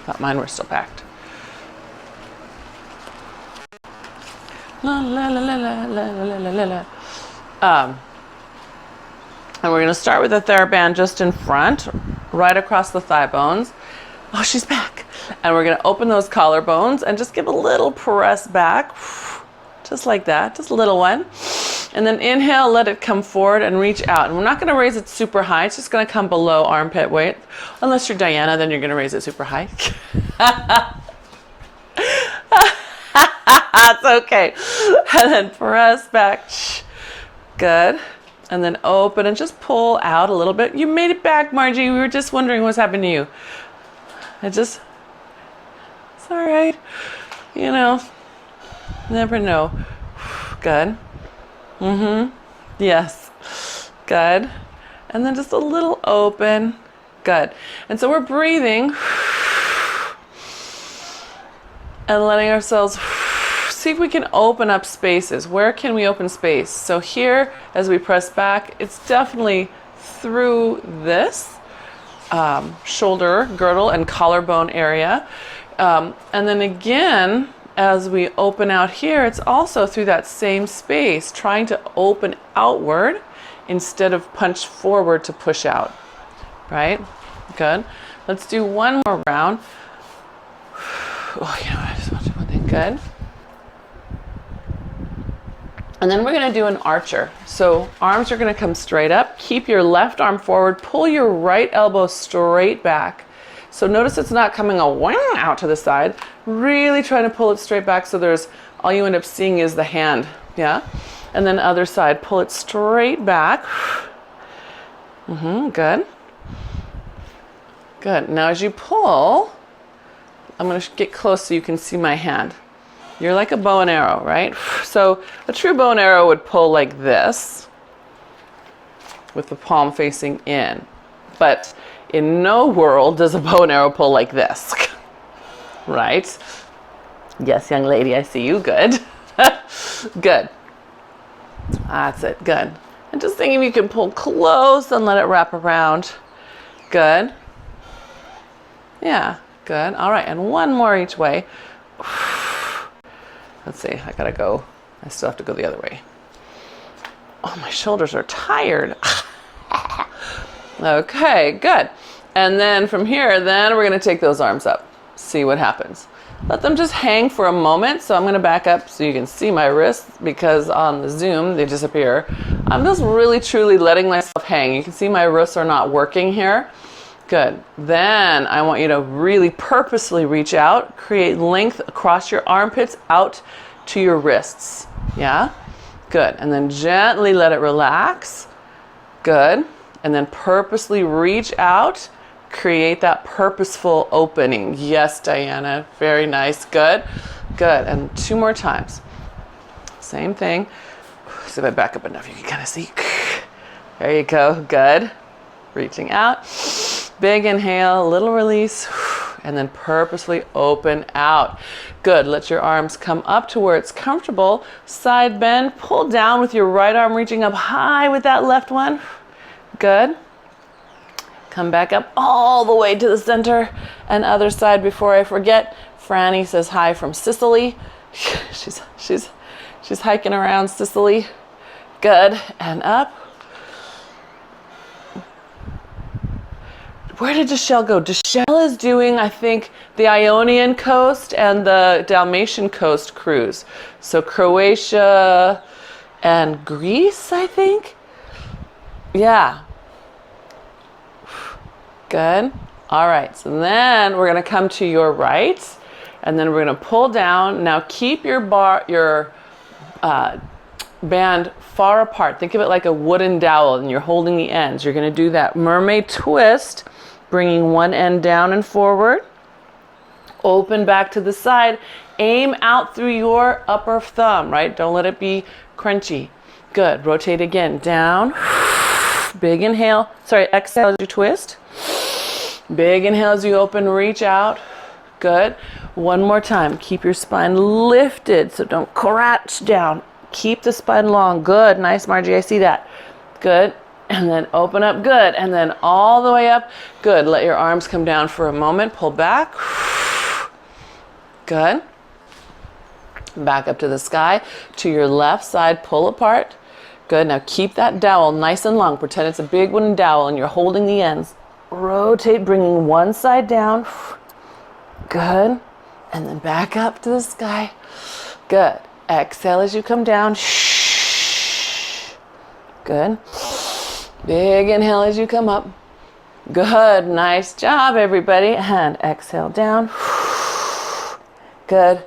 Thought mine were still packed. La la la la la la la la la. And we're going to start with the Theraband just in front, right across the thigh bones. Oh, she's back. And we're going to open those collarbones and just give a little press back, just like that, just a little one. And then inhale, let it come forward and reach out. And we're not going to raise it super high. It's just going to come below armpit weight. Unless you're Diana, then you're going to raise it super high. That's okay. And then press back. Good. And then open and just pull out a little bit. You made it back, Margie. We were just wondering what's happened to you. It's all right. You know, never know. Good. Yes. Good. And then just a little open. Good. And so we're breathing and letting ourselves see if we can open up spaces. Where can we open space? So here, as we press back, it's definitely through this shoulder, girdle, and collarbone area. And then again, as we open out here, it's also through that same space, trying to open outward instead of punch forward to push out. Right? Good. Let's do one more round. Oh, you know what? I just want to do one thing. Good. And then we're going to do an archer. So arms are going to come straight up. Keep your left arm forward. Pull your right elbow straight back. So notice it's not coming a whang out to the side. Really trying to pull it straight back so there's, all you end up seeing is the hand. Yeah? And then other side, pull it straight back. Good. Good. Now as you pull, I'm going to get close so you can see my hand. You're like a bow and arrow, right? So a true bow and arrow would pull like this with the palm facing in. But in no world does a bow and arrow pull like this, right? Yes, young lady, I see you. Good. Good. That's it. Good. And just think if you can pull close and let it wrap around. Good. Yeah, good. All right, and one more each way. Let's see, I gotta go. I still have to go the other way. Oh, my shoulders are tired. Okay, good. And then from here, then we're gonna take those arms up. See what happens. Let them just hang for a moment. So I'm gonna back up so you can see my wrists because on the Zoom, they disappear. I'm just really, truly letting myself hang. You can see my wrists are not working here. Good. Then I want you to really purposely reach out, create length across your armpits out to your wrists. Yeah? Good. And then gently let it relax. Good. And then purposely reach out, create that purposeful opening. Yes, Diana. Very nice. Good. Good. And two more times. Same thing. So if I back up enough, you can kind of see. There you go. Good. Reaching out. Big inhale, little release, and then purposely open out. Good. Let your arms come up to where it's comfortable. Side bend, pull down with your right arm reaching up high with that left one. Good. Come back up all the way to the center and other side before I forget. Franny says hi from Sicily. She's hiking around Sicily. Good. And up. Where did Deshelle go? Deshelle is doing, I think, the Ionian coast and the Dalmatian coast cruise. So Croatia and Greece, I think. Yeah. Good. All right. So then we're going to come to your right, and then we're going to pull down. Now keep your band far apart. Think of it like a wooden dowel, and you're holding the ends. You're going to do that mermaid twist, bringing one end down and forward. Open back to the side. Aim out through your upper thumb, right? Don't let it be crunchy. Good. Rotate again. Down. Big inhale. Sorry, exhale as you twist. Big inhale as you open, reach out. Good. One more time. Keep your spine lifted, so don't crouch down. Keep the spine long. Good. Nice, Margie. I see that. Good. And then open up. Good. And then all the way up. Good. Let your arms come down for a moment. Pull back. Good. Back up to the sky. To your left side, pull apart. Good. Now keep that dowel nice and long. Pretend it's a big wooden dowel and you're holding the ends. Rotate, bringing one side down. Good. And then back up to the sky. Good. Exhale as you come down. Good. Big inhale as you come up. Good. Nice job, everybody. And exhale down. Good.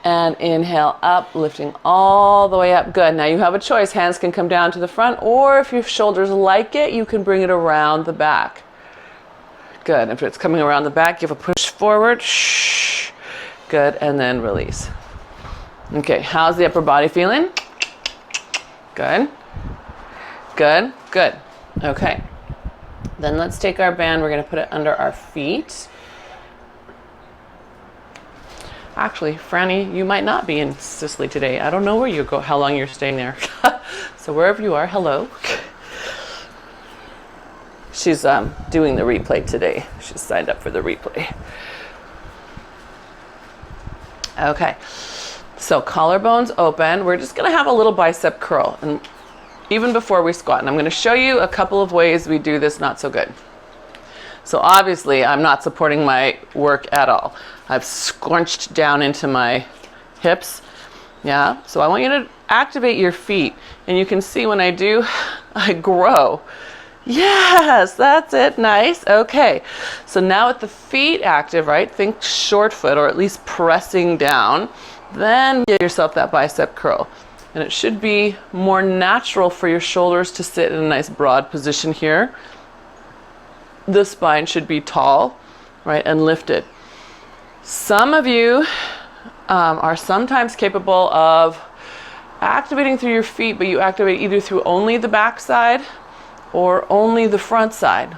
And inhale up, lifting all the way up. Good. Now you have a choice. Hands can come down to the front, or if your shoulders like it, you can bring it around the back. Good. If it's coming around the back, give a push forward. Good. And then release. Okay. How's the upper body feeling? Good. Good. Good. Okay. Then let's take our band. We're going to put it under our feet. Actually, Franny, you might not be in Sicily today. I don't know where you go, how long you're staying there. So wherever you are, hello. She's doing the replay today. She's signed up for the replay. Okay. So collarbones open. We're just going to have a little bicep curl, and even before we squat. And I'm going to show you a couple of ways we do this not so good. So obviously, I'm not supporting my work at all. I've scrunched down into my hips. Yeah. So I want you to activate your feet. And you can see when I do, I grow. Yes, that's it. Nice. Okay. So now with the feet active, right? Think short foot, or at least pressing down. Then give yourself that bicep curl. And it should be more natural for your shoulders to sit in a nice broad position here. The spine should be tall, right, and lifted. Some of you are sometimes capable of activating through your feet, but you activate either through only the back side or only the front side.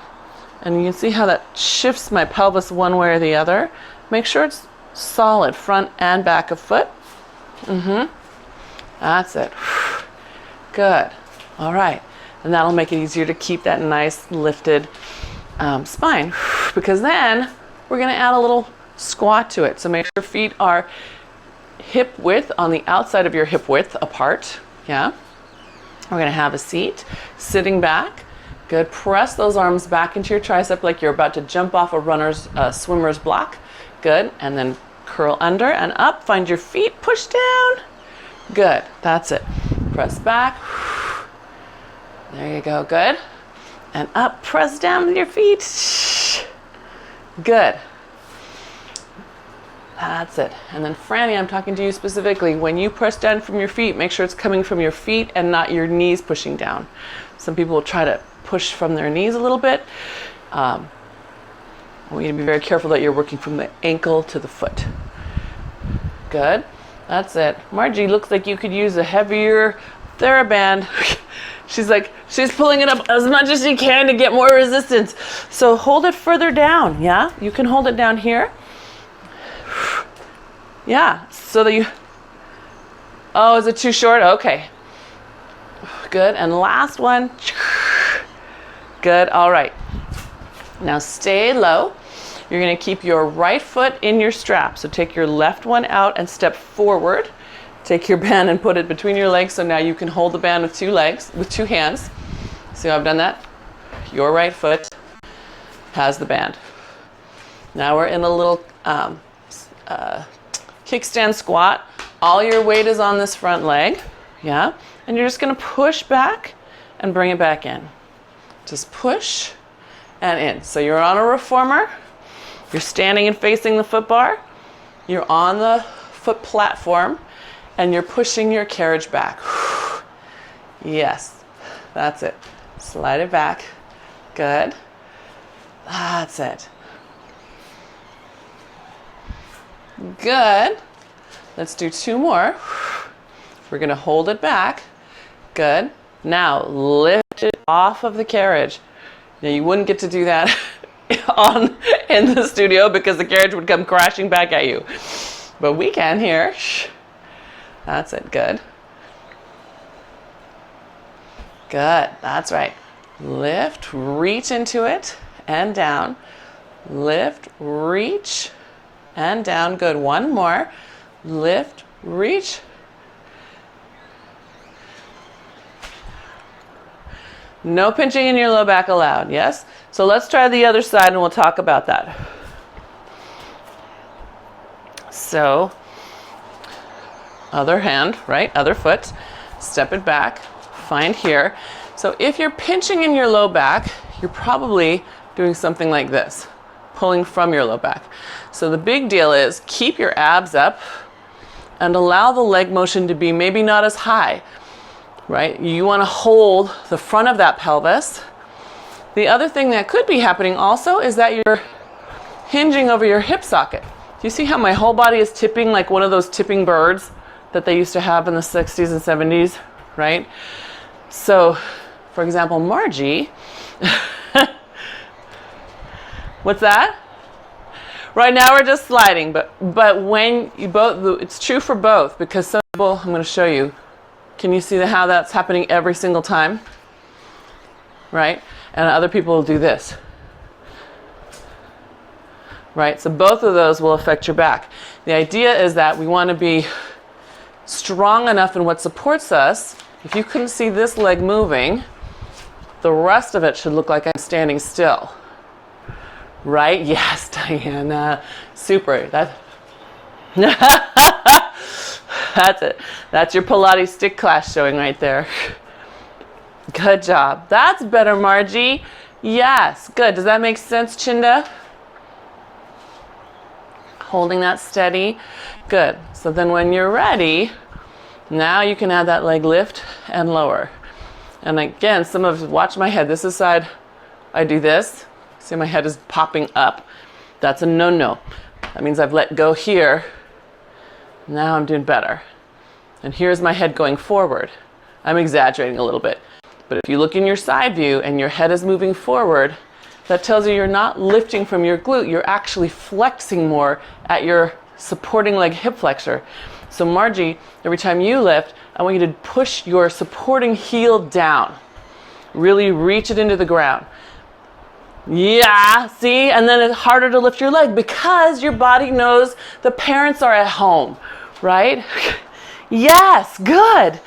And you can see how that shifts my pelvis one way or the other. Make sure it's solid, front and back of foot. That's it. Good. All right. And that'll make it easier to keep that nice lifted spine, because then we're going to add a little squat to it. So make sure your feet are hip width on the outside of your hip width apart. Yeah. We're going to have a seat, sitting back. Good. Press those arms back into your tricep like you're about to jump off a swimmer's block. Good. And then curl under and up. Find your feet, push down. Good. That's it. Press back. There you go. Good. And up, press down with your feet. Good. That's it. And then Franny, I'm talking to you specifically. When you press down from your feet, make sure it's coming from your feet and not your knees pushing down. Some people will try to push from their knees a little bit. I want you to be very careful that you're working from the ankle to the foot. Good. That's it. Margie, looks like you could use a heavier Theraband. She's pulling it up as much as she can to get more resistance. So hold it further down, yeah? You can hold it down here. Yeah, so that you... Oh, is it too short? Okay. Good, and last one. Good, all right. Now stay low. You're gonna keep your right foot in your strap. So take your left one out and step forward. Take your band and put it between your legs, so now you can hold the band with two hands. See how I've done that? Your right foot has the band. Now we're in a little kickstand squat. All your weight is on this front leg, yeah? And you're just gonna push back and bring it back in. Just push and in. So you're on a reformer. You're standing and facing the foot bar. You're on the foot platform. And you're pushing your carriage back. Yes, that's it. Slide it back. Good. That's it. Good. Let's do two more. We're going to hold it back. Good. Now lift it off of the carriage. Now you wouldn't get to do that in the studio because the carriage would come crashing back at you. But we can here. That's it. Good. Good. That's right. Lift, reach into it and down. Lift, reach, and down. Good. One more. Lift, reach. No pinching in your low back allowed, yes? So let's try the other side and we'll talk about that. So, other hand, right? Other foot. Step it back. Find here. So if you're pinching in your low back, you're probably doing something like this, pulling from your low back. So the big deal is keep your abs up and allow the leg motion to be maybe not as high, right? You want to hold the front of that pelvis. The other thing that could be happening also is that you're hinging over your hip socket. Do you see how my whole body is tipping like one of those tipping birds that they used to have in the 60s and 70s, right? So, for example, Margie, what's that? Right now we're just sliding, but when you both, it's true for both, because some people, I'm going to show you, can you see how that's happening every single time? Right? And other people will do this. Right? So both of those will affect your back. The idea is that we want to be strong enough in what supports us. If you couldn't see this leg moving, the rest of it should look like I'm standing still. Right? Yes, Diana. Super. That's it. That's your Pilates stick class showing right there. Good job. That's better, Margie. Yes. Good. Does that make sense, Chinda? Holding that steady. Good. So then when you're ready, now you can add that leg lift and lower. And again, watch my head. This is side, I do this. See, my head is popping up. That's a no-no. That means I've let go here. Now I'm doing better. And here's my head going forward. I'm exaggerating a little bit. But if you look in your side view and your head is moving forward, that tells you you're not lifting from your glute. You're actually flexing more at your supporting leg hip flexor. So Margie, every time you lift, I want you to push your supporting heel down. Really reach it into the ground. Yeah, see? And then it's harder to lift your leg because your body knows the parents are at home, right? Yes, good.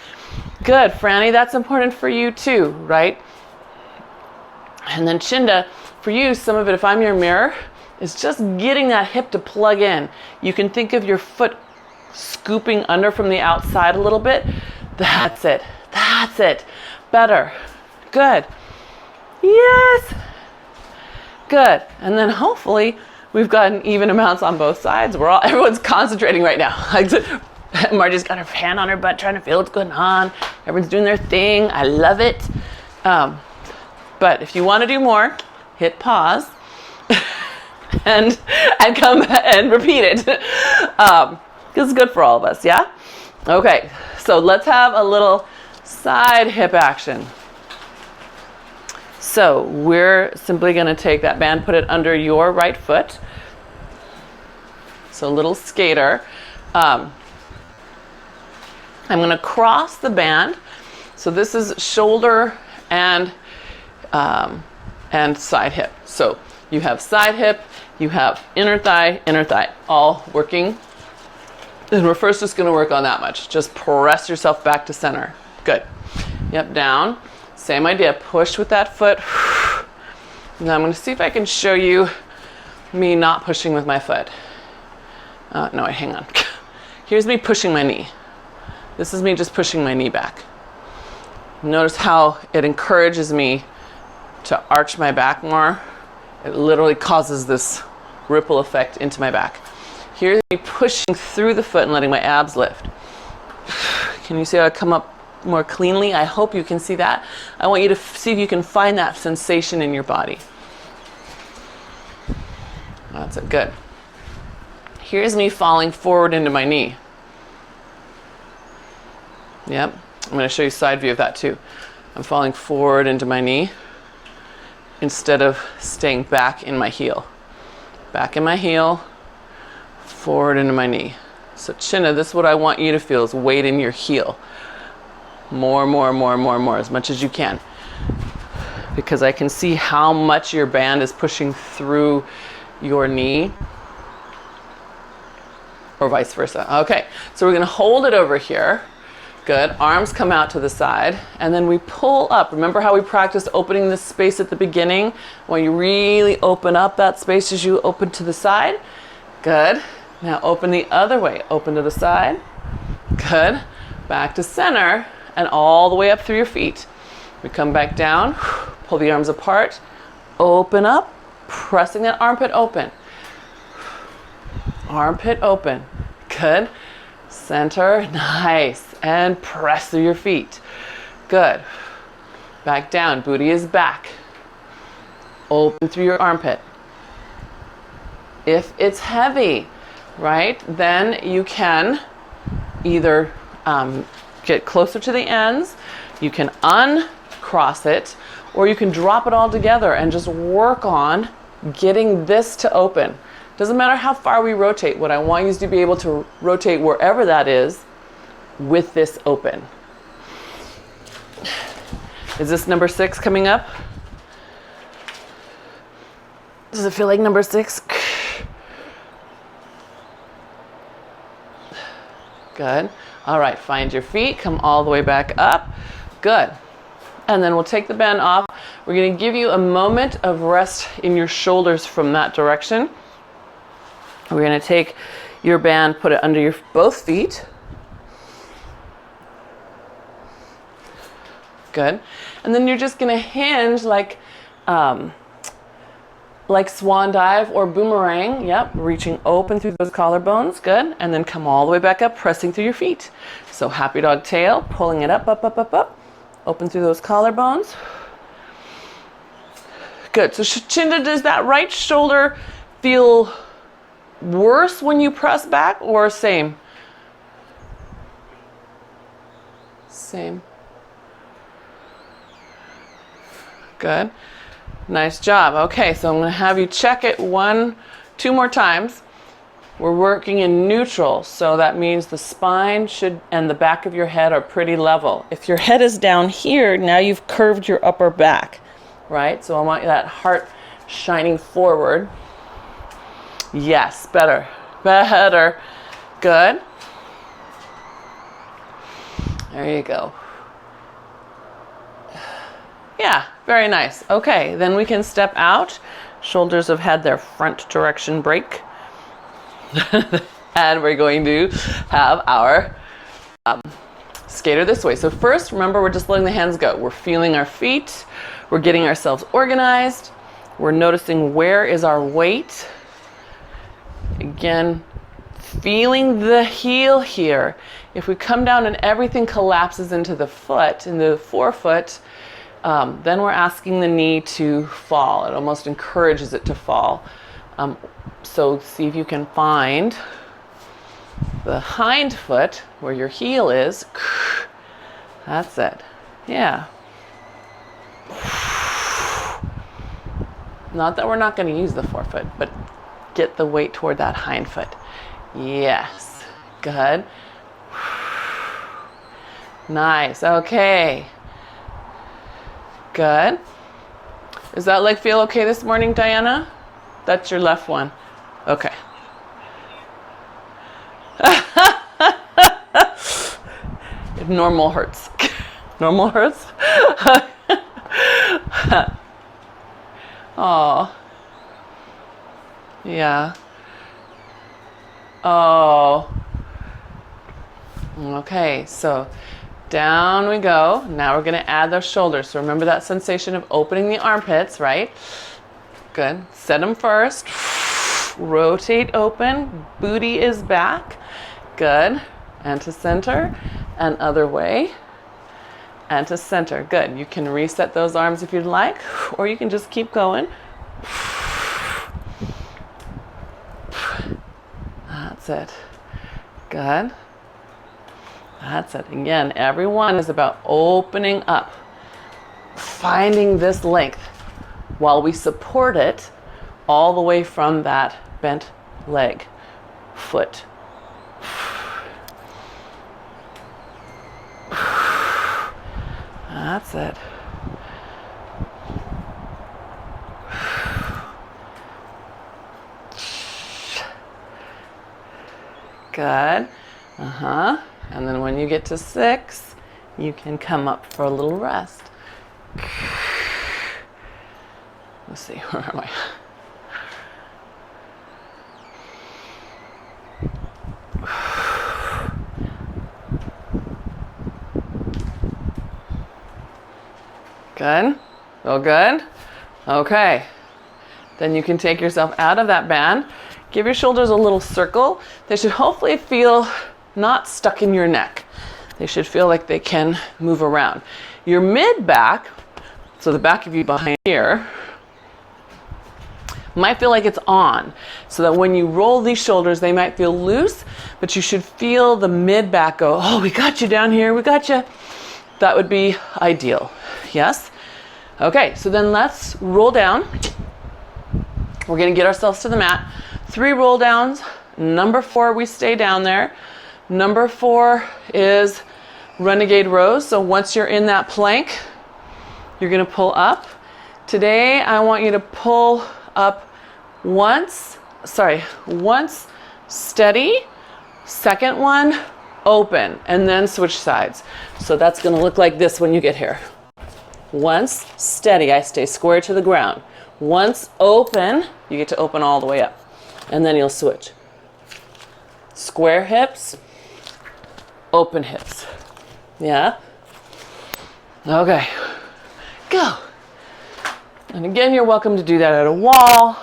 Good, Franny, that's important for you too, right? And then Chinda, for you, some of it, if I'm your mirror, is just getting that hip to plug in. You can think of your foot scooping under from the outside a little bit. That's it. That's it. Better. Good. Yes. Good. And then hopefully we've gotten even amounts on both sides. Everyone's concentrating right now. Margie's got her hand on her butt trying to feel what's going on. Everyone's doing their thing. I love it. But if you want to do more, hit pause and come and repeat it. This is good for all of us, yeah? Okay, so let's have a little side hip action. So we're simply going to take that band, put it under your right foot. So a little skater. I'm going to cross the band. So this is shoulder and side hip. So you have side hip, you have inner thigh, all working. And we're first just going to work on that much. Just press yourself back to center. Good. Yep, down. Same idea. Push with that foot. Now I'm going to see if I can show you me not pushing with my foot. No, wait, hang on. Here's me pushing my knee. This is me just pushing my knee back. Notice how it encourages me to arch my back more. It literally causes this ripple effect into my back. Here's me pushing through the foot and letting my abs lift. Can you see how I come up more cleanly? I hope you can see that. I want you to see if you can find that sensation in your body. That's it, good. Here's me falling forward into my knee. Yep, I'm going to show you side view of that too. I'm falling forward into my knee instead of staying back in my heel. Back in my heel, forward into my knee. So Chinna, this is what I want you to feel, is weight in your heel. More, as much as you can. Because I can see how much your band is pushing through your knee. or vice versa. Okay, so we're gonna hold it over here. Good, arms come out to the side, and then we pull up. Remember how we practiced opening this space at the beginning? When you really open up that space as you open to the side. Good, now open the other way, open to the side. Good, back to center, and all the way up through your feet. We come back down, pull the arms apart, open up, pressing that armpit open. Armpit open. Good. Center. Nice. And press through your feet. Good. Back down. Booty is back. Open through your armpit. If it's heavy, right, then you can either get closer to the ends, you can uncross it, or you can drop it all together and just work on getting this to open. Doesn't matter how far we rotate. What I want you is to be able to rotate wherever that is with this open. Is this number 6 coming up? Does it feel like number 6? Good. All right, find your feet, come all the way back up. Good. And then we'll take the band off. We're going to give you a moment of rest in your shoulders from that direction. We're going to take your band, put it under your both feet. Good. And then you're just going to hinge like swan dive or boomerang. Yep, reaching open through those collarbones. Good. And then come all the way back up, pressing through your feet. So happy dog tail, pulling it up, up, up, up, up. Open through those collarbones. Good. So Chinda, does that right shoulder feel worse when you press back or same? Same. Good. Nice job. Okay, so I'm going to have you check it 2 more times. We're working in neutral, so that means the spine and the back of your head are pretty level. If your head is down here, now you've curved your upper back, right? So I want that heart shining forward. Yes, better. Better. Good. There you go. Yeah, very nice. Okay, then we can step out. Shoulders have had their front direction break. And we're going to have our skater this way. So first, remember, we're just letting the hands go. We're feeling our feet. We're getting ourselves organized. We're noticing where is our weight. Again, feeling the heel here. If we come down and everything collapses into the foot, into the forefoot, then we're asking the knee to fall. It almost encourages it to fall. So see if you can find the hind foot where your heel is. That's it. Yeah. Not that we're not going to use the forefoot, but get the weight toward that hind foot. Yes. Good. Nice. Okay. Good. Does that leg feel okay this morning, Diana? That's your left one. Okay. Normal hurts. Normal hurts? Oh. Yeah. Oh. Okay, so down we go. Now we're going to add those shoulders. So remember that sensation of opening the armpits, right? Good. Set them first. Rotate open. Booty is back. Good. And to center. And other way. And to center. Good. You can reset those arms if you'd like, or you can just keep going. That's it. Good. That's it. Again, every one is about opening up, finding this length while we support it all the way from that bent leg, foot. That's it. Good. And then when you get to 6, you can come up for a little rest. Let's see, where am I? Good. Feel good? Okay. Then you can take yourself out of that band. Give your shoulders a little circle. They should hopefully feel not stuck in your neck. They should feel like they can move around. Your mid back, so the back of you behind here, might feel like it's on. So that when you roll these shoulders, they might feel loose, but you should feel the mid back go, oh, we got you down here, we got you. That would be ideal. Yes? Okay, so then let's roll down. We're gonna get ourselves to the mat. 3 roll downs. Number 4, we stay down there. Number 4 is renegade rows. So once you're in that plank, you're gonna pull up. Today, I want you to pull up once steady, second one, open, and then switch sides. So that's gonna look like this when you get here. Once steady, I stay square to the ground. Once open, you get to open all the way up. And then you'll switch. Square hips, open hips. Yeah? Okay. Go. And again, you're welcome to do that at a wall.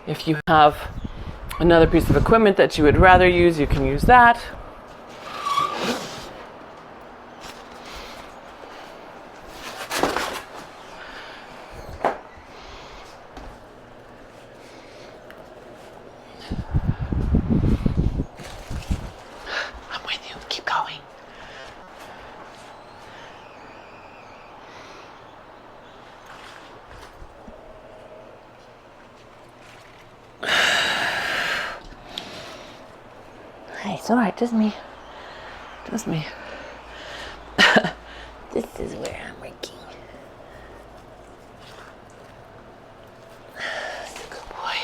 If you have another piece of equipment that you would rather use, you can use that. It's all right, just me. Just me. This is where I'm working. Good boy.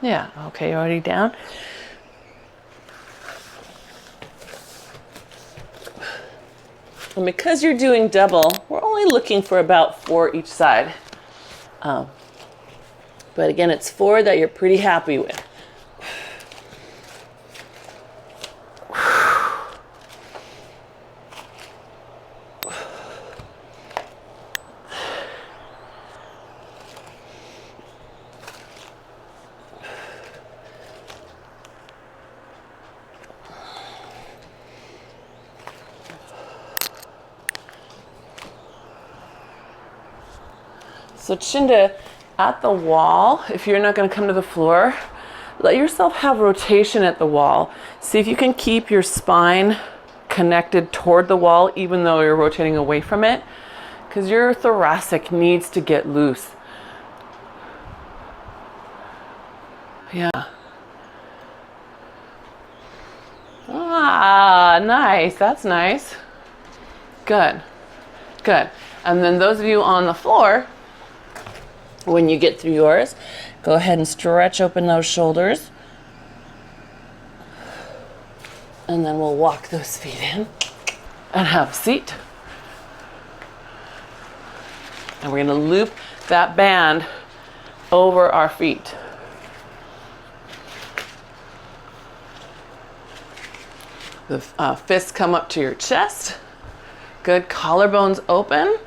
Yeah, okay, you're already down. And because you're doing double, we're only looking for about 4 each side. But again, it's 4 that you're pretty happy with. So Chinda, at the wall, if you're not going to come to the floor, let yourself have rotation at the wall. See if you can keep your spine connected toward the wall even though you're rotating away from it, because your thoracic needs to get loose. Yeah. Ah, nice. That's nice. Good. Good. And then those of you on the floor, when you get through yours, go ahead and stretch open those shoulders. And then we'll walk those feet in and have a seat. And we're going to loop that band over our feet. The fists come up to your chest. Good. Collarbones open.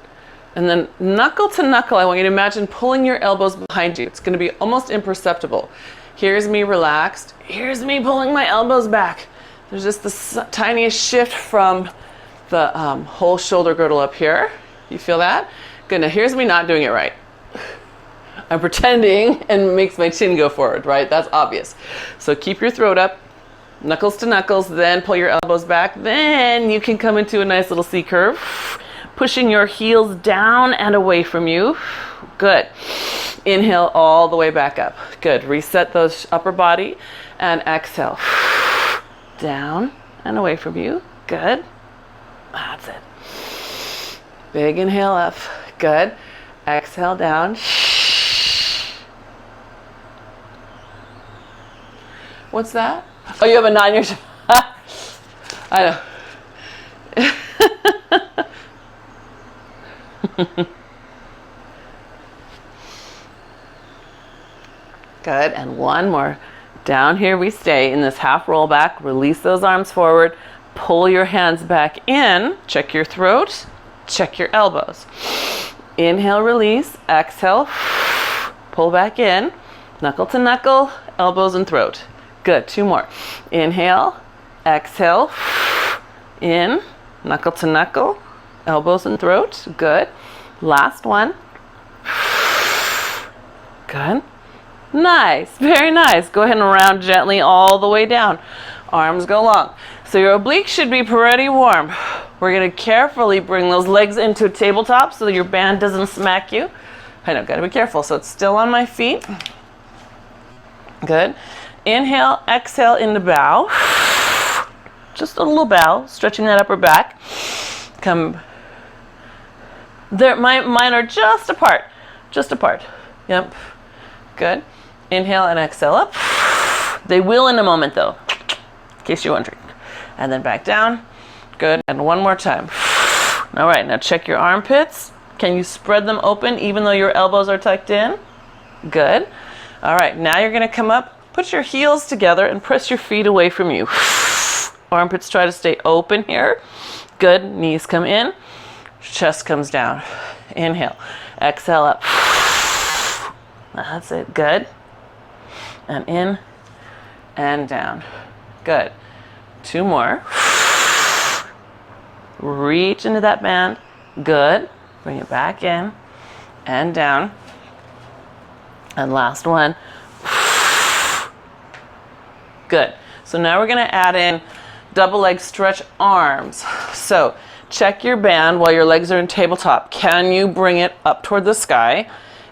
And then knuckle to knuckle, I want you to imagine pulling your elbows behind you. It's going to be almost imperceptible. Here's me relaxed. Here's me pulling my elbows back. There's just the tiniest shift from the whole shoulder girdle up here. You feel that? Good. Now here's me not doing it right. I'm pretending and it makes my chin go forward, right? That's obvious. So keep your throat up, knuckles to knuckles, then pull your elbows back. Then you can come into a nice little C curve. Pushing your heels down and away from you. Good. Inhale all the way back up. Good. Reset those upper body and exhale. Down and away from you. Good. That's it. Big inhale up. Good. Exhale down. What's that? Oh, you have a 9-year. I know. Good, and one more. Down here we stay in this half roll back. Release those arms forward. Pull your hands back in. Check your throat. Check your elbows. Inhale, release. Exhale. Pull back in. Knuckle to knuckle. Elbows and throat. Good. 2 more. Inhale. Exhale. In. Knuckle to knuckle. Elbows and throat. Good. Last one. Good. Nice. Very nice. Go ahead and round gently all the way down. Arms go long. So your obliques should be pretty warm. We're going to carefully bring those legs into a tabletop so that your band doesn't smack you. I know, got to be careful. So it's still on my feet. Good. Inhale, exhale into bow. Just a little bow, stretching that upper back. Come. There, mine are just apart. Just apart. Yep. Good. Inhale and exhale up. They will in a moment though, in case you're wondering. And then back down. Good. And one more time. All right, now check your armpits. Can you spread them open even though your elbows are tucked in? Good. All right, now you're going to come up, put your heels together and press your feet away from you. Armpits try to stay open here. Good. Knees come in. Chest comes down. Inhale. Exhale up. That's it. Good. And in and down. Good. 2 more. Reach into that band. Good. Bring it back in and down. And last one. Good. So now we're going to add in double leg stretch arms. So check your band while your legs are in tabletop. Can you bring it up toward the sky?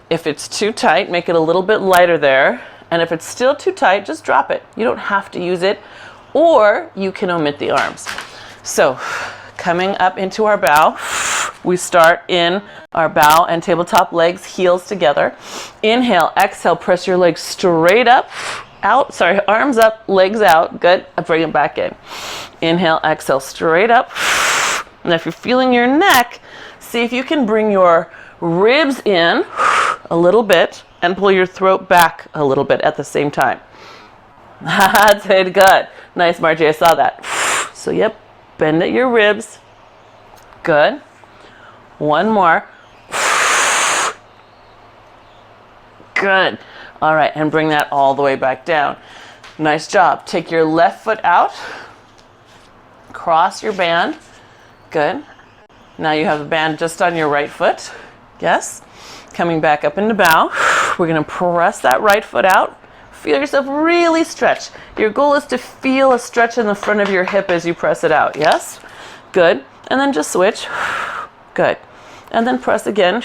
If it's too tight, make it a little bit lighter there. And if it's still too tight, just drop it. You don't have to use it, or you can omit the arms. So coming up into our bow, we start in our bow and tabletop legs, heels together. Inhale, exhale, press your legs straight up, out, sorry, arms up, legs out. Good. Bring it back in. Inhale, exhale, straight up. And if you're feeling your neck, see if you can bring your ribs in a little bit and pull your throat back a little bit at the same time. That's it. Good. Nice, Margie. I saw that. So, yep. Bend at your ribs. Good. One more. Good. All right. And bring that all the way back down. Nice job. Take your left foot out. Cross your band. Good. Now you have the band just on your right foot. Yes. Coming back up into bow. We're going to press that right foot out. Feel yourself really stretch. Your goal is to feel a stretch in the front of your hip as you press it out. Yes? Good. And then just switch. Good. And then press again.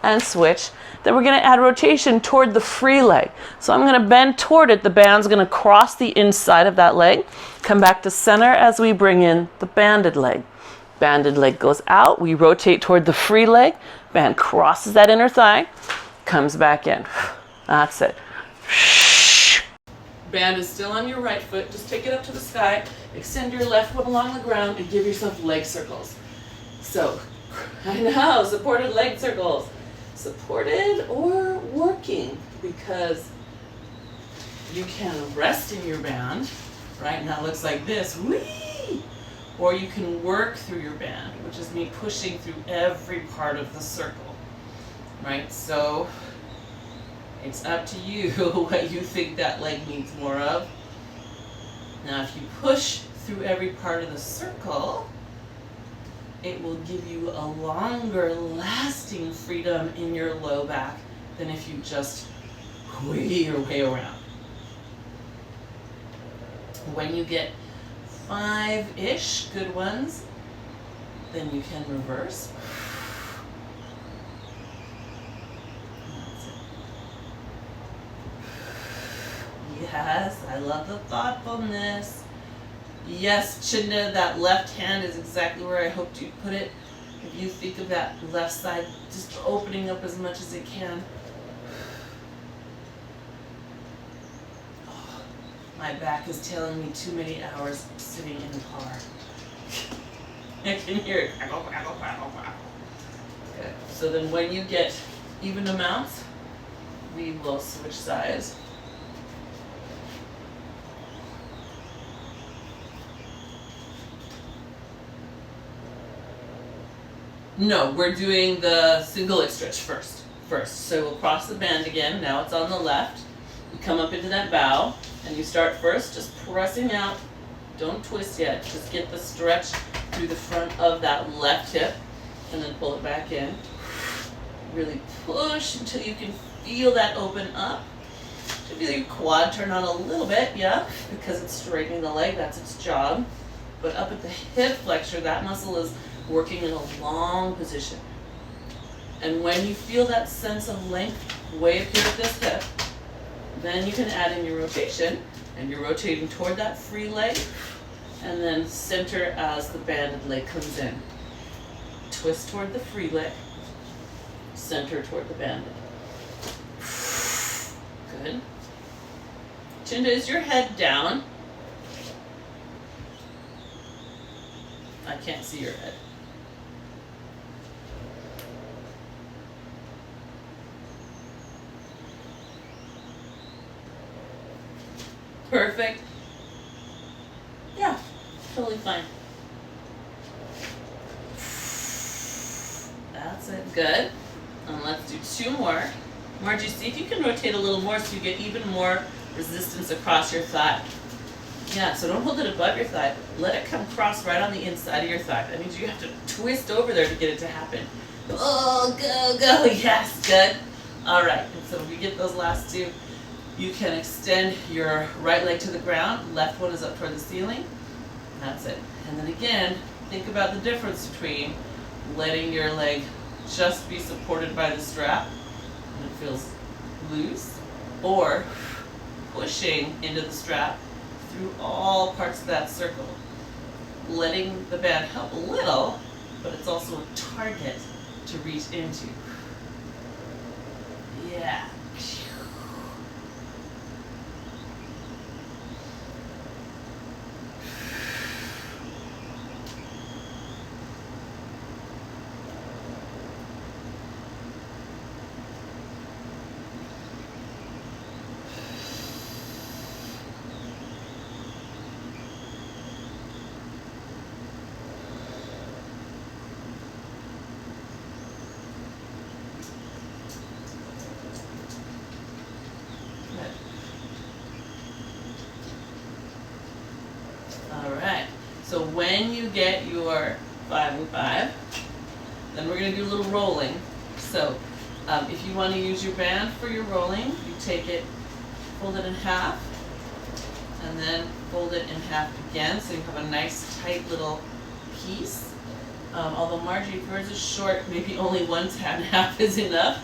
And switch. Then we're going to add rotation toward the free leg. So I'm going to bend toward it. The band's going to cross the inside of that leg. Come back to center as we bring in the banded leg. Banded leg goes out. We rotate toward the free leg. Band crosses that inner thigh. Comes back in. That's it. Band is still on your right foot. Just take it up to the sky. Extend your left foot along the ground and give yourself leg circles. So, I know, supported leg circles. Supported or working, because you can rest in your band. Right now it looks like this. Whee! Or you can work through your band, which is me pushing through every part of the circle. Right? So it's up to you what you think that leg needs more of. Now if you push through every part of the circle, it will give you a longer lasting freedom in your low back than if you just wiggle your way around. When you get 5-ish good ones, then you can reverse. Yes, I love the thoughtfulness. Yes, Chinda, that left hand is exactly where I hoped you'd put it. If you think of that left side just opening up as much as it can. My back is telling me too many hours sitting in the car. I can hear it. Okay, so then when you get even amounts, we will switch sides. No, we're doing the single leg stretch first. So we'll cross the band again. Now it's on the left. You come up into that bow, and you start first just pressing out. Don't twist yet. Just get the stretch through the front of that left hip, and then pull it back in. Really push until you can feel that open up. You feel your quad turn on a little bit, yeah, because it's straightening the leg. That's its job. But up at the hip flexor, that muscle is working in a long position. And when you feel that sense of length way up here at this hip, then you can add in your rotation, and you're rotating toward that free leg, and then center as the banded leg comes in. Twist toward the free leg, center toward the banded. Good. Chin is your head down. I can't see your head. Perfect. Yeah, totally fine. That's it, good. And let's do 2 more. Margie, see if you can rotate a little more so you get even more resistance across your thigh. Yeah, so don't hold it above your thigh. Let it come across right on the inside of your thigh. That means you have to twist over there to get it to happen. Oh, go, yes, good. All right, and so if we get those last 2, you can extend your right leg to the ground, left one is up toward the ceiling. That's it. And then again, think about the difference between letting your leg just be supported by the strap, and it feels loose, or pushing into the strap through all parts of that circle. Letting the band help a little, but it's also a target to reach into. Yeah. So when you get your 5 and 5, then we're going to do a little rolling. So if you want to use your band for your rolling, you take it, fold it in half, and then fold it in half again, so you have a nice tight little piece. Although Margie, if yours is short, maybe only 1 half is enough.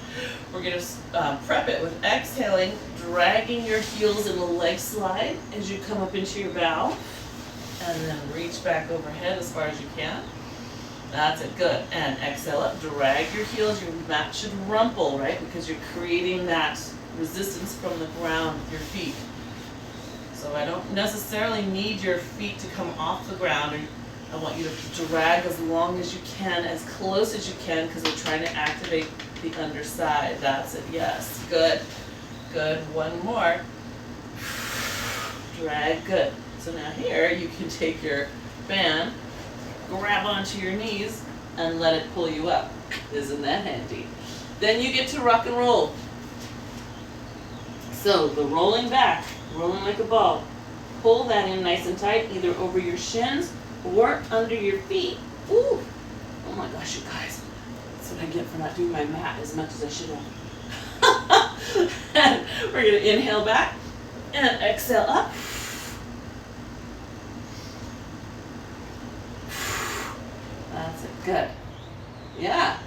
We're going to prep it with exhaling, dragging your heels in a leg slide as you come up into your bow. And then reach back overhead as far as you can. That's it, good. And exhale up, drag your heels. Your mat should rumple, right? Because you're creating that resistance from the ground with your feet. So I don't necessarily need your feet to come off the ground. I want you to drag as long as you can, as close as you can, because we're trying to activate the underside. That's it, yes, good. Good, 1 more. Drag, good. So now here you can take your band, grab onto your knees, and let it pull you up. Isn't that handy? Then you get to rock and roll. So the rolling back, rolling like a ball. Pull that in nice and tight, either over your shins or under your feet. Ooh! Oh my gosh, you guys. That's what I get for not doing my mat as much as I should have. And we're going to inhale back and exhale up. That's it. Good. Yeah.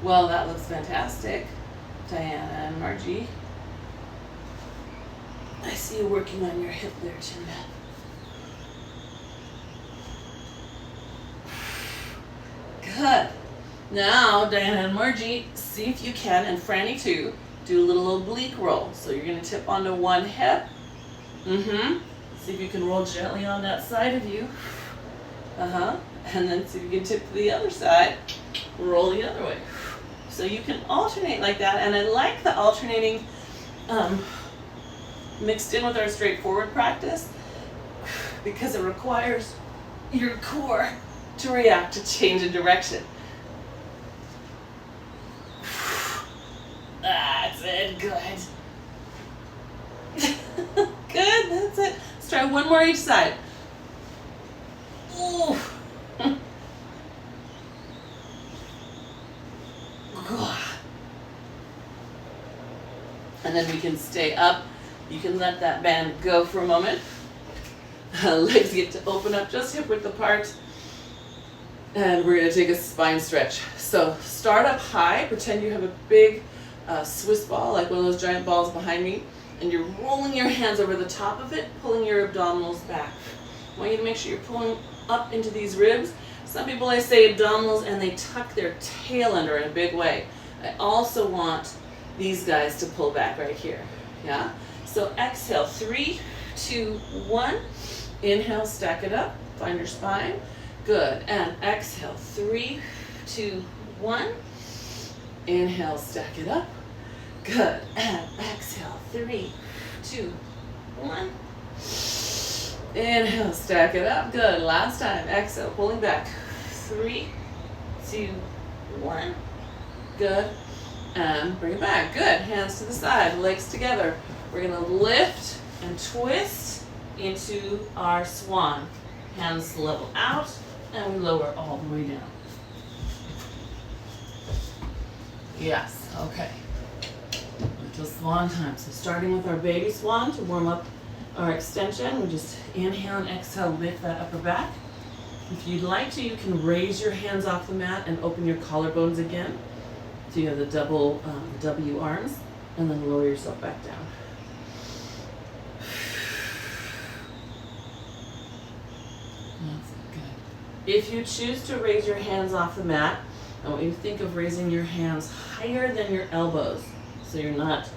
Well, that looks fantastic, Diana and Margie. I see you working on your hip there, Chinda. Good. Now, Diana and Margie, see if you can, and Franny too, Do a little oblique roll. So you're gonna tip onto one hip. See if you can roll gently on that side of you. And then see if you can tip to the other side. Roll the other way. So you can alternate like that. And I like the alternating mixed in with our straightforward practice because it requires your core to react to change in direction. That's it, good. Good, that's it. Let's try one more each side. Ooh. And then we can stay up. You can let that band go for a moment. Legs get to open up just hip width apart. And we're gonna take a spine stretch. So start up high, pretend you have a big Swiss ball, like one of those giant balls behind me, and you're rolling your hands over the top of it, pulling your abdominals back. I want you to make sure you're pulling up into these ribs. Some people, I say abdominals and they tuck their tail under in a big way. I also want these guys to pull back right here, yeah? So exhale, 3, 2, 1. Inhale, stack it up, find your spine. Good, and exhale, 3, 2, 1. Inhale, stack it up. Good, and exhale, 3, 2, 1. Inhale, stack it up. Good, last time, exhale, pulling back. 3, 2, 1. Good, and bring it back. Good, hands to the side, legs together. We're gonna lift and twist into our swan. Hands level out, and we lower all the way down. Yes, okay. Little swan time. So starting with our baby swan to warm up our extension, we just inhale and exhale, lift that upper back. If you'd like to, you can raise your hands off the mat and open your collarbones again. So you have the double W arms, and then lower yourself back down. That's good. If you choose to raise your hands off the mat, I want you to think of raising your hands higher than your elbows. So you're not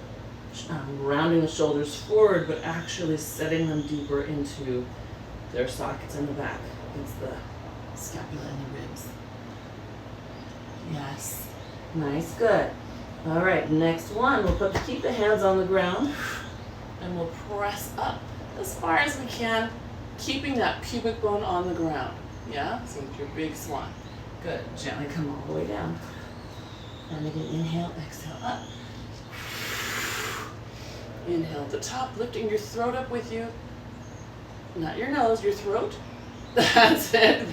rounding the shoulders forward, but actually setting them deeper into their sockets in the back, against the scapula and the ribs. Yes. Nice, good. All right, next one, we'll keep the hands on the ground, and we'll press up as far as we can, keeping that pubic bone on the ground. Yeah, so with your big swan. Good, gently come all the way down. And again, inhale, exhale, up. Inhale at the top, lifting your throat up with you. Not your nose, your throat. That's it,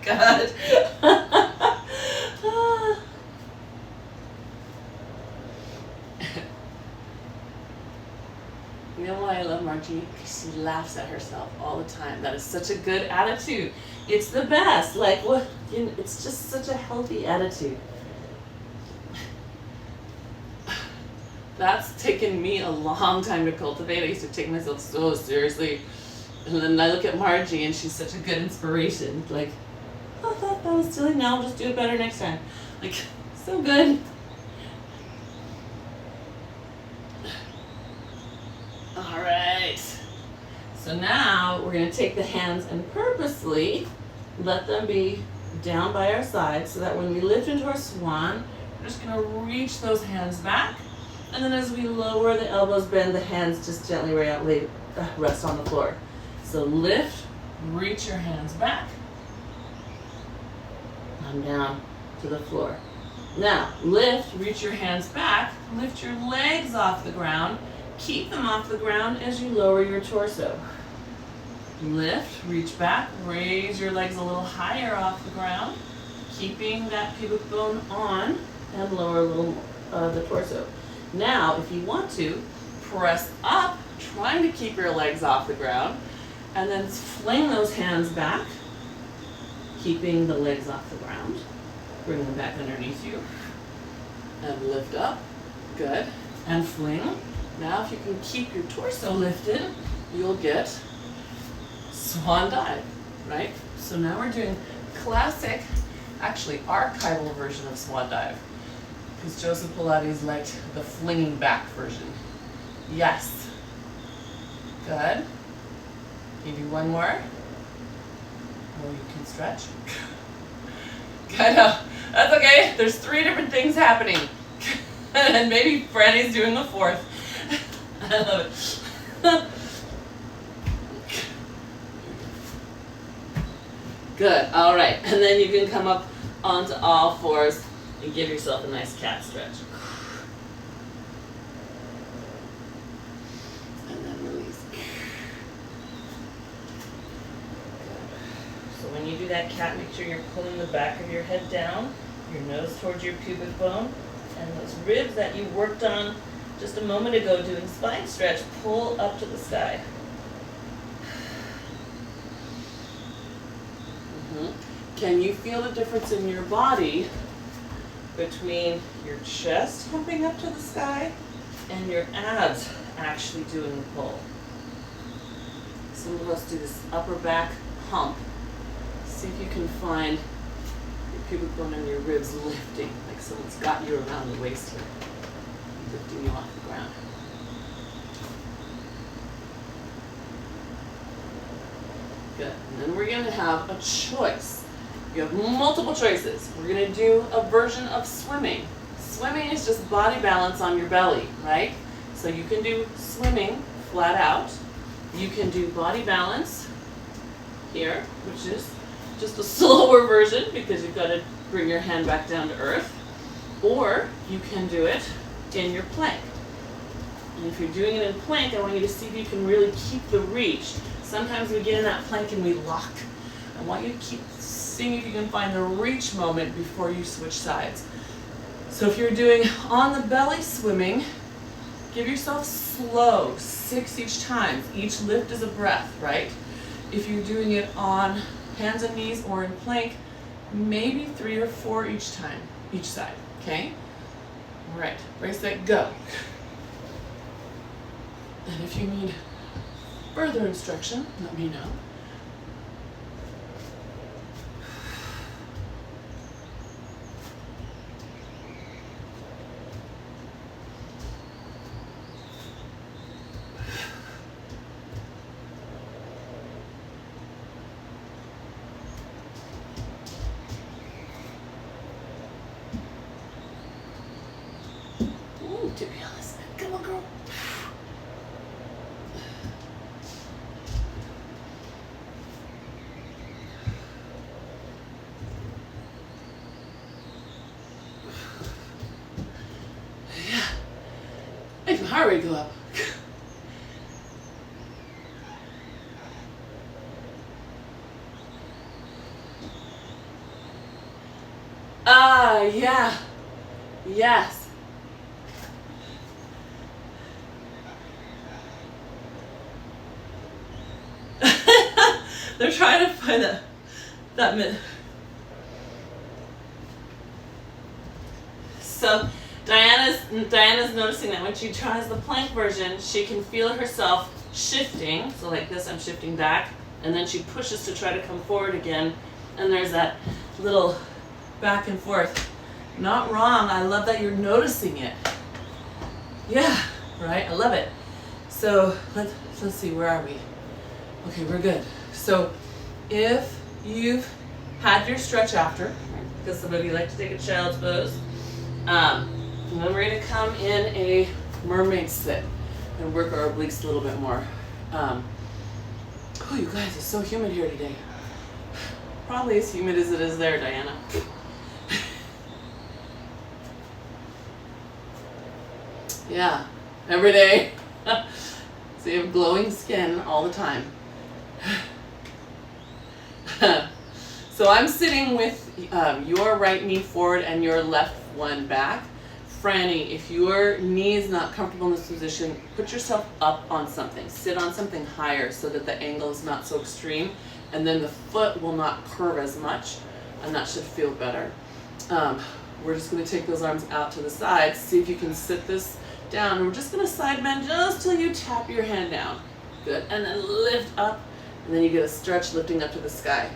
good. You know why I love Margie? Because she laughs at herself all the time. That is such a good attitude. It's the best. Like, what? You know, it's just such a healthy attitude. That's taken me a long time to cultivate. I used to take myself so seriously. And then I look at Margie and she's such a good inspiration. Like, oh, I thought that was silly. Now I'll just do it better next time. Like, so good. All right. So now we're going to take the hands and purposely let them be down by our sides so that when we lift into our swan, we're just going to reach those hands back. And then as we lower the elbows, bend the hands just gently rest on the floor. So lift, reach your hands back, and down to the floor. Now lift, reach your hands back, lift your legs off the ground, keep them off the ground as you lower your torso. Lift, reach back, raise your legs a little higher off the ground, keeping that pubic bone on, and lower a little the torso. Now, if you want to, press up, trying to keep your legs off the ground, and then fling those hands back, keeping the legs off the ground. Bring them back underneath you, and lift up, good, and fling. Now, if you can keep your torso lifted, you'll get swan dive, right? So now we're doing classic, actually archival version of swan dive. Because Joseph Pilates liked the flinging back version. Yes. Good. Can you do one more? Oh, you can stretch. I know. That's okay. There's 3 different things happening. And maybe Franny's doing the 4th. I love it. Good. All right. And then you can come up onto all 4s and give yourself a nice cat stretch. And then release. So when you do that cat, make sure you're pulling the back of your head down, your nose towards your pubic bone, and those ribs that you worked on just a moment ago doing spine stretch, pull up to the sky. Can you feel the difference in your body between your chest humping up to the sky and your abs actually doing the pull? Some of us do this upper back hump. See if you can find your pubic bone and your ribs lifting, like someone's got you around the waist here, lifting you off the ground. Good. And then we're going to have a choice. You have multiple choices. We're going to do a version of swimming. Swimming is just body balance on your belly, right? So you can do swimming flat out. You can do body balance here, which is just a slower version because you've got to bring your hand back down to earth. Or you can do it in your plank. And if you're doing it in plank, I want you to see if you can really keep the reach. Sometimes we get in that plank and we lock. I want you to keep seeing if you can find the reach moment before you switch sides. So if you're doing on the belly swimming, give yourself slow, 6 each time. Each lift is a breath, right? If you're doing it on hands and knees or in plank, maybe 3 or 4 each time, each side, okay? All right, brace that, go. And if you need further instruction, let me know. Ooh, to be honest, come on, girl. Make my heart rate go up. Yeah. Yes. They're trying to find that mid. So Diana's noticing that when she tries the plank version, she can feel herself shifting. So like this, I'm shifting back, and then she pushes to try to come forward again, and there's that little back and forth. Not wrong. I love that you're noticing it. Yeah, right? I love it. So let's see, where are we? Okay, we're good. So if you've had your stretch after, because some of you like to take a child's pose, and then we're going to come in a mermaid sit and work our obliques a little bit more. Oh, you guys, it's so humid here today. Probably as humid as it is there, Diana. Yeah, every day. So you have glowing skin all the time. So I'm sitting with your right knee forward and your left one back. Franny, if your knee is not comfortable in this position, put yourself up on something. Sit on something higher so that the angle is not so extreme, and then the foot will not curve as much, and that should feel better. We're just going to take those arms out to the sides. See if you can sit this down. And we're just going to side bend just till you tap your hand down. Good. And then lift up, and then you get a stretch lifting up to the sky.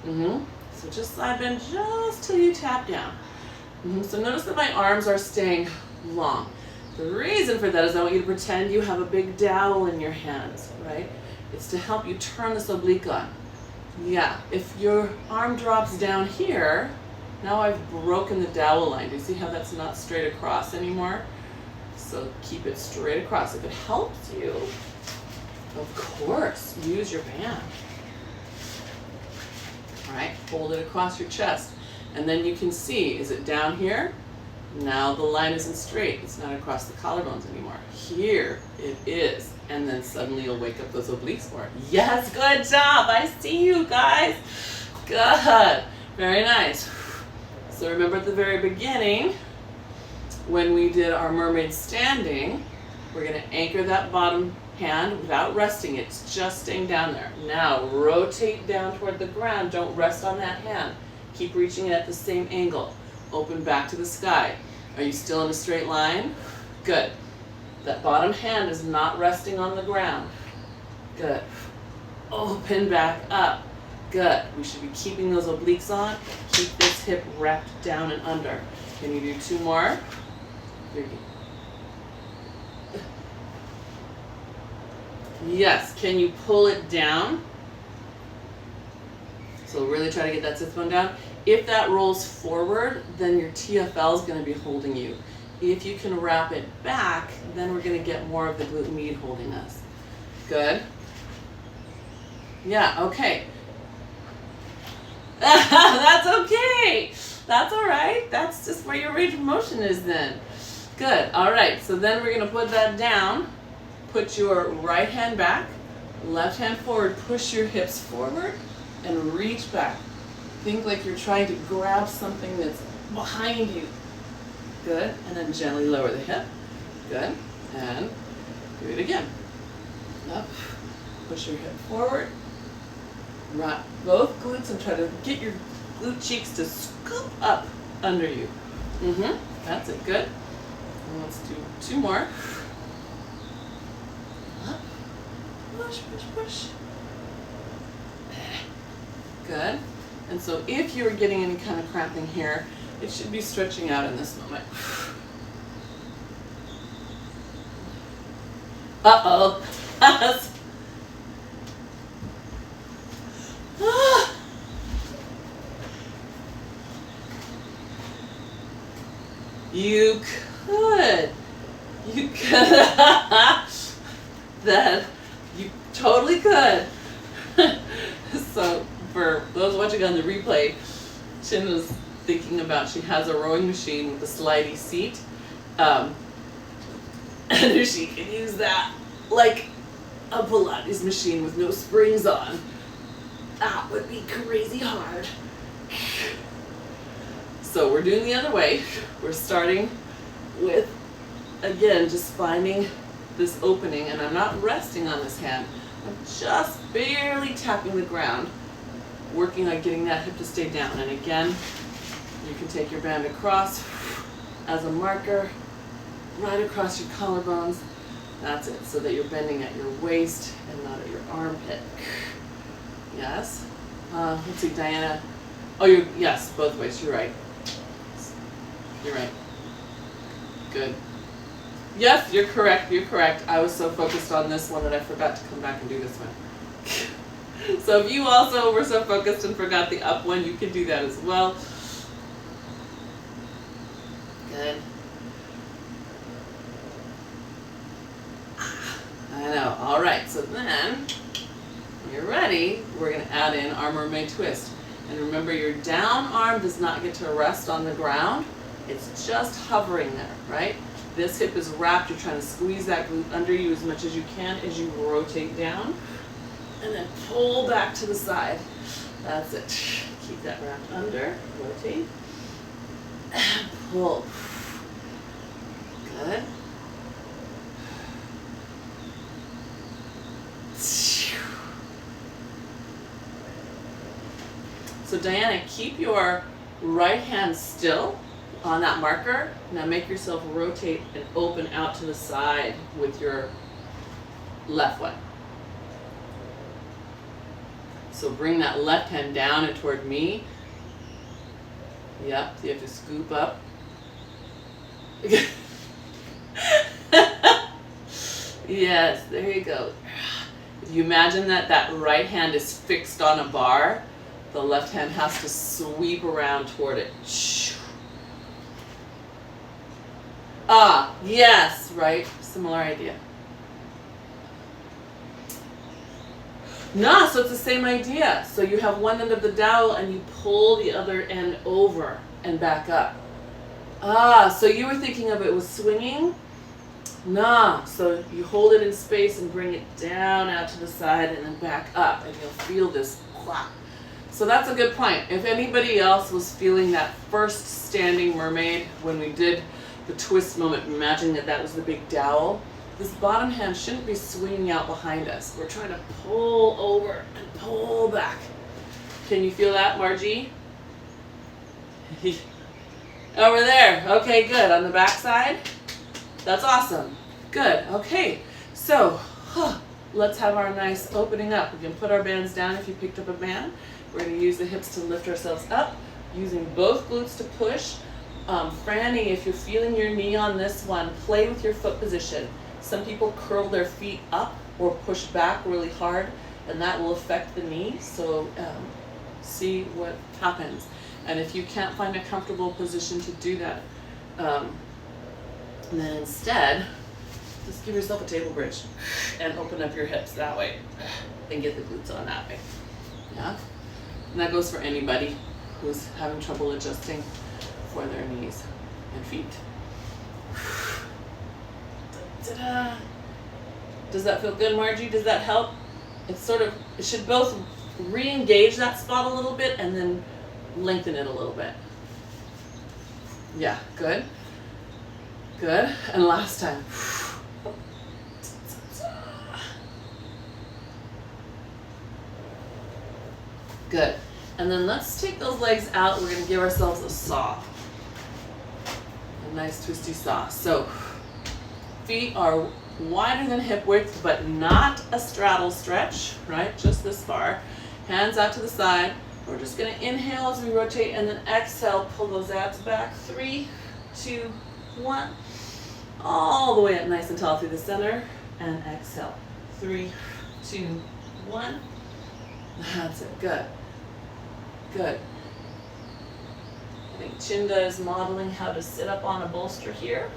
So just side bend just till you tap down. So notice that my arms are staying long. The reason for that is I want you to pretend you have a big dowel in your hands, right? It's to help you turn this oblique on. Yeah, if your arm drops down here, now I've broken the dowel line. Do you see how that's not straight across anymore? So keep it straight across. If it helps you, of course, use your band. All right, hold it across your chest. And then you can see, is it down here? Now the line isn't straight. It's not across the collarbones anymore. Here it is. And then suddenly you'll wake up those obliques more. Yes, good job. I see you guys. Good. Very nice. So remember at the very beginning, when we did our mermaid standing, we're going to anchor that bottom hand without resting. It's just staying down there. Now rotate down toward the ground. Don't rest on that hand. Keep reaching it at the same angle. Open back to the sky. Are you still in a straight line? Good. That bottom hand is not resting on the ground. Good. Open back up. Good. We should be keeping those obliques on. Keep this hip wrapped down and under. Can you do 2 more? 3. Yes. Can you pull it down? So really try to get that sit bone down. If that rolls forward, then your TFL is going to be holding you. If you can wrap it back, then we're going to get more of the glute med holding us. Good. Yeah, okay. That's okay. That's all right. That's just where your range of motion is then. Good. All right. So then we're going to put that down. Put your right hand back, left hand forward. Push your hips forward and reach back. Think like you're trying to grab something that's behind you. Good. And then gently lower the hip. Good. And do it again. Up. Push your hip forward. Wrap both glutes and try to get your glute cheeks to scoop up under you. That's it. Good. And let's do 2 more. Up. Push, push, push. Good. And so if you're getting any kind of cramping here, it should be stretching out in this moment. Uh-oh. You could. You could. That you totally could. So for those watching on the replay, Chin was thinking about, she has a rowing machine with a slidey seat, and if she can use that like a Pilates machine with no springs on, that would be crazy hard. So we're doing the other way. We're starting with, again, just finding this opening, and I'm not resting on this hand. I'm just barely tapping the ground, working on getting that hip to stay down. And again, you can take your band across as a marker, right across your collarbones. That's it, so that you're bending at your waist and not at your armpit. Yes. Let's see, Diana. Oh, yes, both ways. You're right. You're right. Good. Yes, you're correct. You're correct. I was so focused on this one that I forgot to come back and do this one. So if you also were so focused and forgot the up one, you can do that as well. Good. I know. All right. So then, when you're ready, we're going to add in our mermaid twist. And remember, your down arm does not get to rest on the ground. It's just hovering there, right? This hip is wrapped. You're trying to squeeze that glute under you as much as you can as you rotate down. And then pull back to the side. That's it. Keep that wrapped under. Rotate. And pull. Good. So Diana, keep your right hand still on that marker. Now make yourself rotate and open out to the side with your left one. So bring that left hand down and toward me. Yep, so you have to scoop up Yes, there you go. If you imagine that that right hand is fixed on a bar, the left hand has to sweep around toward it. Ah, yes, right? Similar idea. No, so it's the same idea. So you have one end of the dowel and you pull the other end over and back up. Ah, so you were thinking of it was swinging? Nah, so you hold it in space and bring it down out to the side and then back up, and you'll feel this clap. So that's a good point. If anybody else was feeling that first standing mermaid when we did the twist moment, imagine that that was the big dowel, this bottom hand shouldn't be swinging out behind us. We're trying to pull over and pull back. Can you feel that, Margie? Over there. Okay, good. On the back side? That's awesome. Good. Okay. So, let's have our nice opening up. We can put our bands down if you picked up a band. We're going to use the hips to lift ourselves up, using both glutes to push. Franny, if you're feeling your knee on this one, play with your foot position. Some people curl their feet up or push back really hard, and that will affect the knee. So see what happens. And if you can't find a comfortable position to do that, then instead, just give yourself a table bridge and open up your hips that way and get the glutes on that way. Yeah? And that goes for anybody who's having trouble adjusting for their knees and feet. Ta-da. Does that feel good, Margie? Does that help? It's sort of, it should both re-engage that spot a little bit and then lengthen it a little bit. Yeah, good. Good. And last time. Good. And then let's take those legs out. We're going to give ourselves a saw. A nice twisty saw. So feet are wider than hip width, but not a straddle stretch, right? Just this far. Hands out to the side. We're just going to inhale as we rotate and then exhale, pull those abs back. 3, 2, 1. All the way up nice and tall through the center and exhale. 3, 2, 1. That's it. Good. Good. I think Chinda is modeling how to sit up on a bolster here.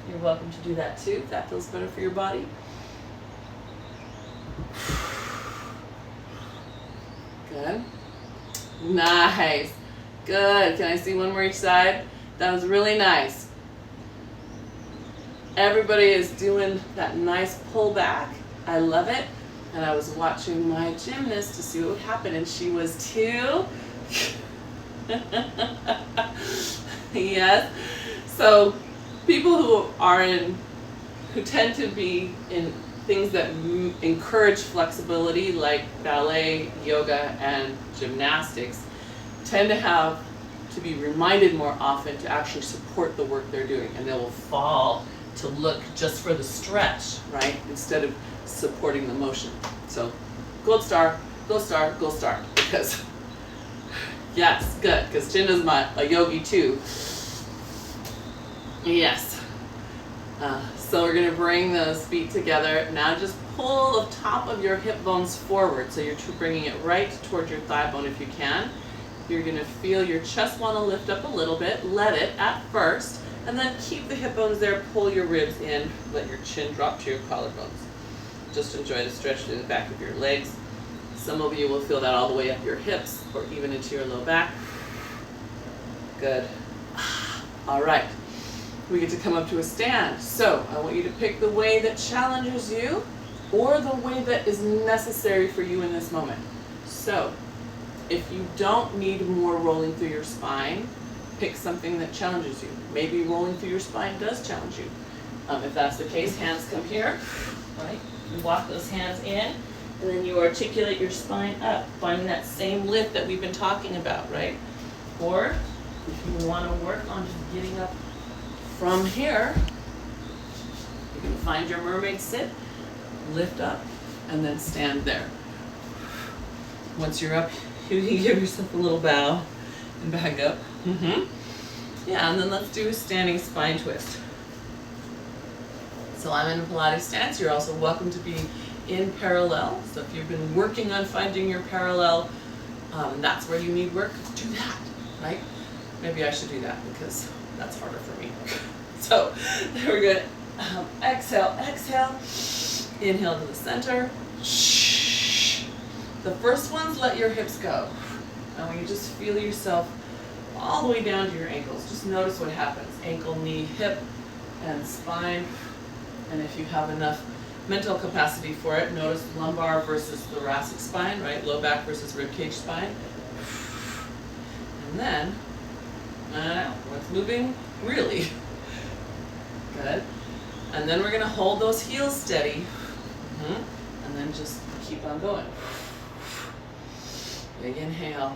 You're welcome to do that too if that feels better for your body. Good. Nice. Good. Can I see one more each side? That was really nice. Everybody is doing that nice pull back. I love it. And I was watching my gymnast to see what would happen, and she was too. Yes. So people who tend to be in things that encourage flexibility, like ballet, yoga, and gymnastics, tend to have to be reminded more often to actually support the work they're doing, and they will fall to look just for the stretch, right, instead of supporting the motion. So gold star, gold star, gold star, because yes, good, because Chinda's a yogi too. Yes. So we're going to bring those feet together. Now just pull the top of your hip bones forward. So you're bringing it right towards your thigh bone if you can. You're going to feel your chest want to lift up a little bit. Let it at first. And then keep the hip bones there. Pull your ribs in. Let your chin drop to your collarbones. Just enjoy the stretch through the back of your legs. Some of you will feel that all the way up your hips or even into your low back. Good. All right. We get to come up to a stand. So I want you to pick the way that challenges you or the way that is necessary for you in this moment. So if you don't need more rolling through your spine, pick something that challenges you. Maybe rolling through your spine does challenge you. If that's the case, hands come here, right? You walk those hands in, and then you articulate your spine up, finding that same lift that we've been talking about, right? Or if you want to work on just getting up from here, you can find your mermaid sit, lift up, and then stand there. Once you're up, you can give yourself a little bow and back up. Yeah, and then let's do a standing spine twist. So I'm in a Pilates stance. You're also welcome to be in parallel. So if you've been working on finding your parallel, that's where you need work, do that, right? Maybe I should do that because that's harder for me. So we're good. Exhale, exhale. Inhale to the center. The first one's let your hips go. And when you just feel yourself all the way down to your ankles, just notice what happens. Ankle, knee, hip, and spine. And if you have enough mental capacity for it, notice lumbar versus thoracic spine, right? Low back versus rib cage spine. And then, what's moving? Really. Good. And then we're going to hold those heels steady. And then just keep on going. Big inhale.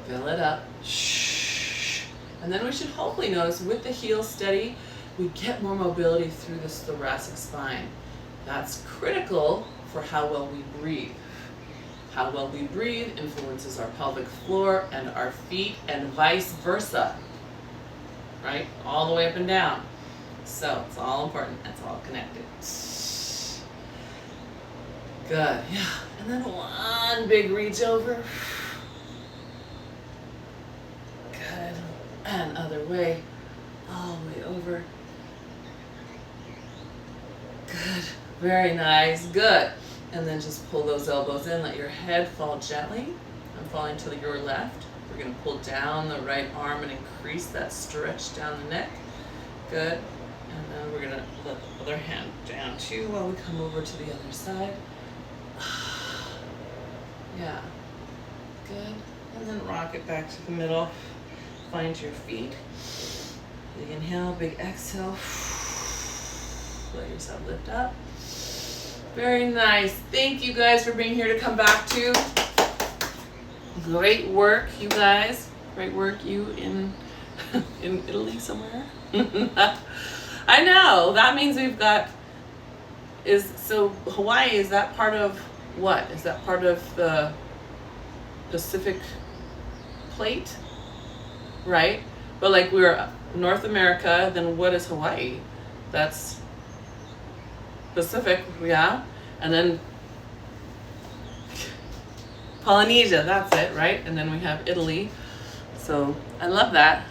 Fill it up. And then we should hopefully notice with the heels steady, we get more mobility through this thoracic spine. That's critical for how well we breathe. How well we breathe influences our pelvic floor and our feet and vice versa. Right? All the way up and down. So it's all important. It's all connected. Good. Yeah. And then one big reach over. Good. And other way. All the way over. Good. Very nice. Good. And then just pull those elbows in. Let your head fall gently. I'm falling to your left. We're going to pull down the right arm and increase that stretch down the neck. Good. And then we're going to let the other hand down too while we come over to the other side. Yeah. Good. And then rock it back to the middle. Find your feet. Big inhale, big exhale. Let yourself lift up. Very nice. Thank you guys for being here to come back to. Great work, you guys. Great work, you in Italy somewhere. I know. That means we've got so Hawaii, is that part of what? Is that part of the Pacific plate? Right? But like we're North America, then what is Hawaii? That's Pacific, yeah. And then Polynesia, that's it, right? And then we have Italy. So I love that.